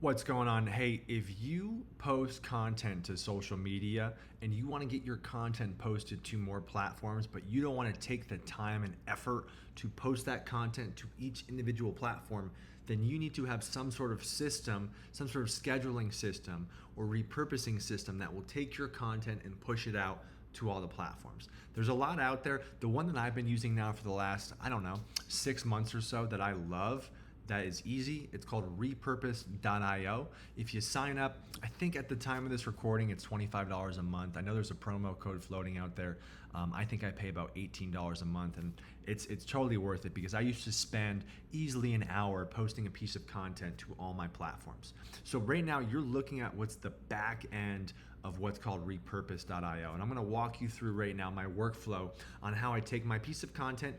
What's going on? Hey, if you post content to social media and you want to get your content posted to more platforms, but you don't want to take the time and effort to post that content to each individual platform, then you need to have some sort of system, some sort of scheduling system or repurposing system that will take your content and push it out to all the platforms. There's a lot out there. The one that I've been using now for the last, 6 months or so that I love, that is easy. It's called repurpose.io. If you sign up, I think at the time of this recording, it's $25 a month. I know there's a promo code floating out there. I think I pay about $18 a month, and it's totally worth it because I used to spend easily an hour posting a piece of content to all my platforms. So right now, you're looking at what's the back end of what's called repurpose.io. And I'm gonna walk you through right now my workflow on how I take my piece of content,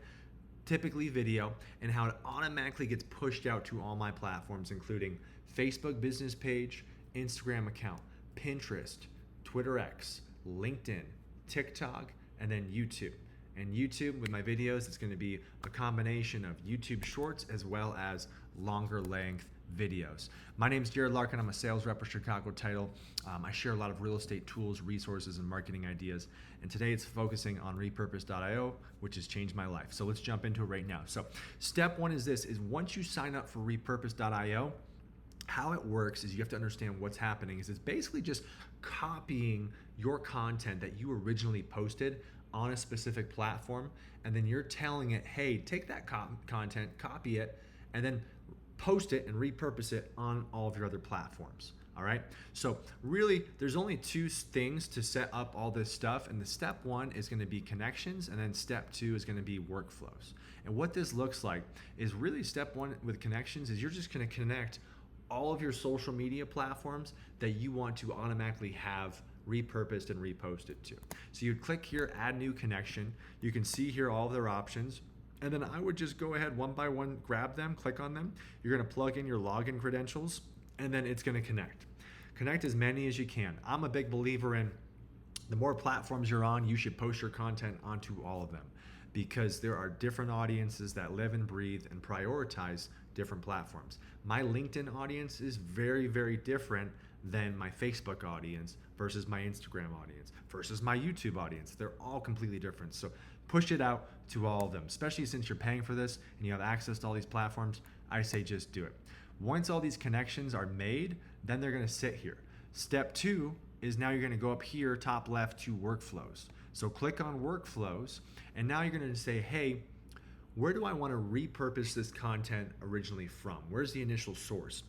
typically video, and how it automatically gets pushed out to all my platforms, including Facebook business page, Instagram account, Pinterest, Twitter X, LinkedIn, TikTok, and then YouTube. And YouTube, with my videos, it's going to be a combination of YouTube shorts as well as longer length videos. My name is Jared Larkin. I'm a sales rep for Chicago Title. I share a lot of real estate tools, resources, and marketing ideas. And today it's focusing on repurpose.io, which has changed my life. So let's jump into it right now. So step one is this, is once you sign up for repurpose.io, how it works is you have to understand what's happening is it's basically just copying your content that you originally posted on a specific platform, and then you're telling it, hey, take that content, copy it, and then post it and repurpose it on all of your other platforms. All right. So really, there's only two things to set up all this stuff. And the step one is going to be connections. And then step two is going to be workflows. And what this looks like is really step one with connections is you're just going to connect all of your social media platforms that you want to automatically have repurposed and reposted to. So you'd click here, add new connection. You can see here all of their options. And then I would just go ahead one by one, grab them, click on them. You're gonna plug in your login credentials, and then it's gonna connect. Connect as many as you can. I'm a big believer in the more platforms you're on, you should post your content onto all of them because there are different audiences that live and breathe and prioritize different platforms. My LinkedIn audience is very, very different than my Facebook audience versus my Instagram audience versus my YouTube audience. They're all completely different. So push it out to all of them, especially since you're paying for this and you have access to all these platforms. I say just do it. Once all these connections are made, then they're gonna sit here. Step two is now you're gonna go up here, top left, to workflows. So click on workflows, and now you're gonna say, hey, where do I wanna repurpose this content originally from? Where's the initial source?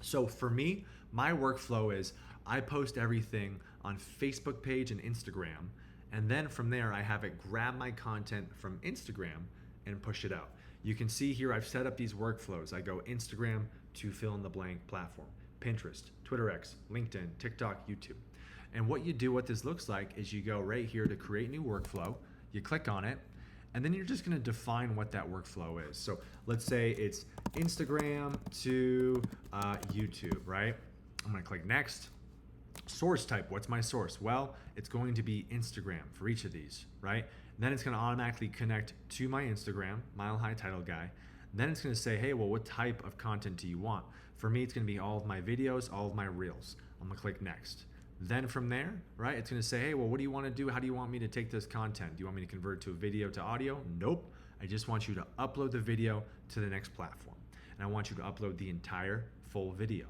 So for me, my workflow is I post everything on Facebook page and Instagram, and then from there I have it grab my content from Instagram and push it out. You can see here I've set up these workflows. I go Instagram to fill in the blank platform, Pinterest, Twitter X, LinkedIn, TikTok, YouTube. And what you do, what this looks like is you go right here to create new workflow, you click on it, and then you're just gonna define what that workflow is. So let's say it's Instagram to YouTube, right? I'm gonna click next. Source type, what's my source? Well, it's going to be Instagram for each of these, right? And then it's gonna automatically connect to my Instagram, Mile High Title Guy. Then it's gonna say, hey, well, what type of content do you want? For me, it's gonna be all of my videos, all of my reels. I'm gonna click next. Then from there, right, it's gonna say, hey, well, what do you wanna do? How do you want me to take this content? Do you want me to convert it to a video to audio? Nope. I just want you to upload the video to the next platform. And I want you to upload the entire full video.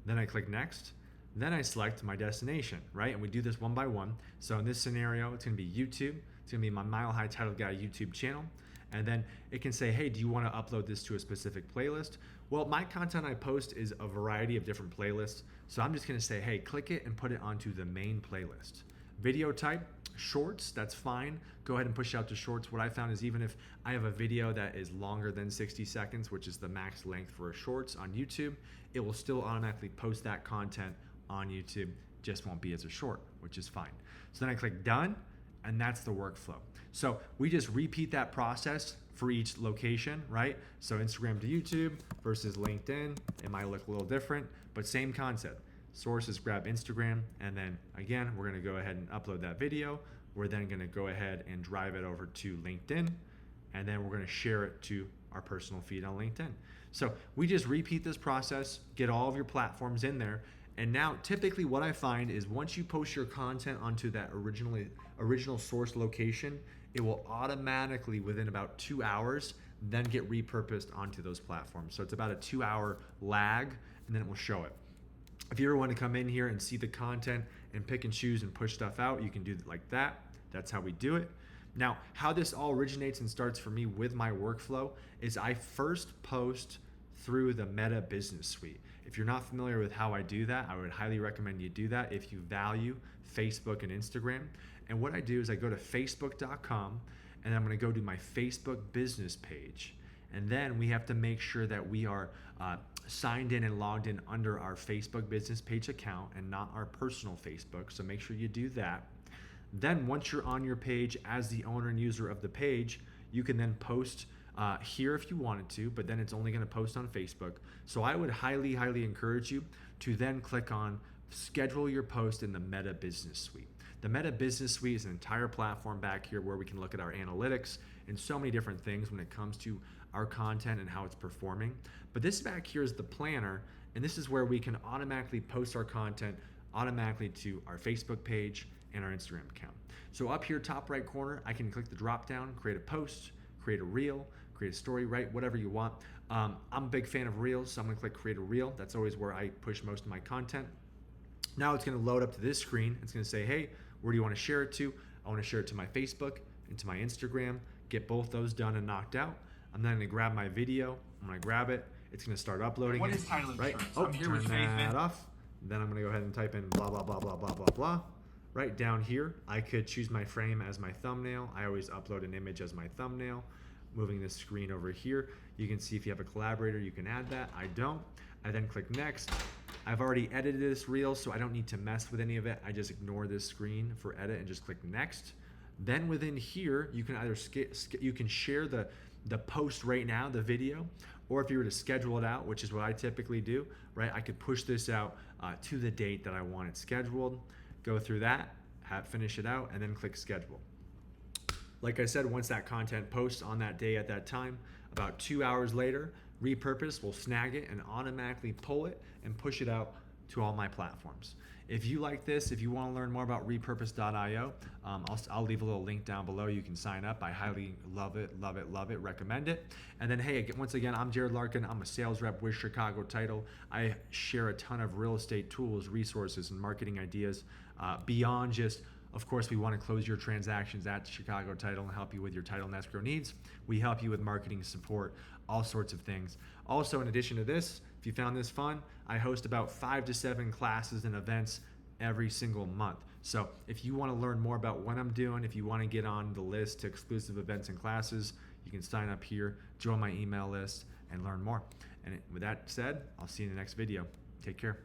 Then I click next. Then I select my destination, right? And we do this one by one. So in this scenario, it's gonna be YouTube. It's gonna be my Mile High Title Guy YouTube channel. And then it can say, hey, do you wanna upload this to a specific playlist? Well, my content I post is a variety of different playlists. So I'm just gonna say, hey, click it and put it onto the main playlist. Video type, shorts, that's fine. Go ahead and push out to shorts. What I found is even if I have a video that is longer than 60 seconds, which is the max length for a shorts on YouTube, it will still automatically post that content on YouTube, just won't be as a short, which is fine. So then I click done, and that's the workflow. So we just repeat that process for each location, right? So Instagram to YouTube versus LinkedIn, it might look a little different, but same concept. Sources, grab Instagram, and then again, we're gonna go ahead and upload that video. We're then gonna go ahead and drive it over to LinkedIn, and then we're gonna share it to our personal feed on LinkedIn. So we just repeat this process, get all of your platforms in there. And now typically what I find is once you post your content onto that original source location, it will automatically within about 2 hours then get repurposed onto those platforms. So it's about a 2-hour lag, and then it will show it. If you ever want to come in here and see the content and pick and choose and push stuff out, you can do it like that. That's how we do it. Now, how this all originates and starts for me with my workflow is I first post through the Meta Business Suite. If you're not familiar with how I do that, I would highly recommend you do that if you value Facebook and Instagram. And what I do is I go to facebook.com and I'm going to go to my Facebook business page. And then we have to make sure that we are signed in and logged in under our Facebook business page account and not our personal Facebook. So make sure you do that. Then once you're on your page as the owner and user of the page, you can then post here if you wanted to, but then it's only going to post on Facebook. So I would highly, highly encourage you to then click on schedule your post in the Meta Business Suite. The Meta Business Suite is an entire platform back here where we can look at our analytics and so many different things when it comes to our content and how it's performing. But this back here is the planner, and this is where we can automatically post our content automatically to our Facebook page and our Instagram account. So up here, top right corner, I can click the drop down, create a post, create a reel, create a story, write whatever you want. I'm a big fan of reels, so I'm gonna click create a reel. That's always where I push most of my content. Now it's gonna load up to this screen. It's gonna say, hey, where do you wanna share it to? I wanna share it to my Facebook and to my Instagram, get both those done and knocked out. I'm then gonna grab my video, I'm gonna grab it. It's gonna start uploading What it, is title right? insurance? Oh, I'm here turn with that off. Then I'm gonna go ahead and type in blah, blah, blah, blah, blah, blah, blah. Right down here, I could choose my frame as my thumbnail. I always upload an image as my thumbnail. Moving this screen over here, you can see if you have a collaborator, you can add that. I don't. I then click next. I've already edited this reel, so I don't need to mess with any of it. I just ignore this screen for edit and just click next. Then within here, you can either you can share the post right now, the video, or if you were to schedule it out, which is what I typically do, right? I could push this out to the date that I want it scheduled, go through that, finish it out, and then click schedule. Like I said, once that content posts on that day at that time, about 2 hours later, Repurpose will snag it and automatically pull it and push it out to all my platforms. If you like this, if you want to learn more about repurpose.io, I'll leave a little link down below. You can sign up. I highly love it, love it, love it, recommend it. And then, hey, once again, I'm Jared Larkin. I'm a sales rep with Chicago Title. I share a ton of real estate tools, resources, and marketing ideas beyond just, of course, we want to close your transactions at Chicago Title and help you with your title and escrow needs. We help you with marketing support, all sorts of things. Also, in addition to this, if you found this fun, I host about 5 to 7 classes and events every single month. So if you want to learn more about what I'm doing, if you want to get on the list to exclusive events and classes, you can sign up here, join my email list, and learn more. And with that said, I'll see you in the next video. Take care.